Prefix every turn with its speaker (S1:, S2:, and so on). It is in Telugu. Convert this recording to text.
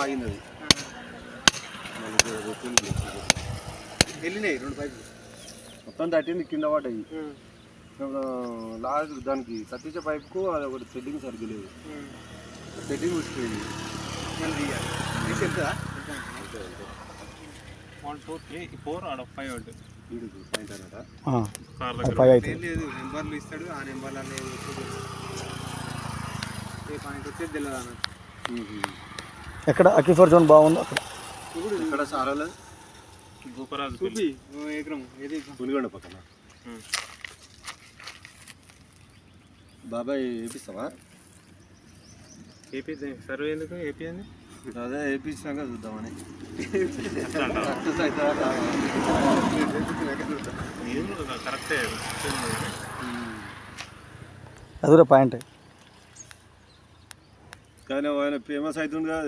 S1: ఆగింది అది వెళ్ళినాయి 2 పైపులు మొత్తం తట్టింది కింద పడ్డాయి. లాస్ట్ దానికి కత్తిచ్చే పైపుకు అది ఒకటి సెట్టింగ్ సరిగ్గా లేదు, సెట్టింగ్ వచ్చిపోయింది.
S2: 1 2 3 4 ఆడ 5 అవుట్
S1: పాయింట్ అన్నట
S3: 5 అయితే
S1: లేదు. నెంబర్లు ఇస్తాడు, ఆ నెంబర్లు అనేది ఏ పాయింట్ వచ్చేది తెలియదు అన్నట్టు.
S3: ఎక్కడ అక్విఫర్ జోన్ బాగుంది అక్కడ
S1: ఇక్కడ సారాలు
S2: గోపరాజు
S1: ఎకరం ఏది పులిగొండ పక్కన. బాబాయ్ వేపిస్తావా?
S2: ఏపీ సర్వే ఎందుకు ఏపీ అని
S1: అదే వేపించినాక చూద్దామని.
S2: కరెక్టే
S3: అది కూడా పాయింట్.
S1: కానీ ఆయన ఫేమస్ అవుతుంది కదా.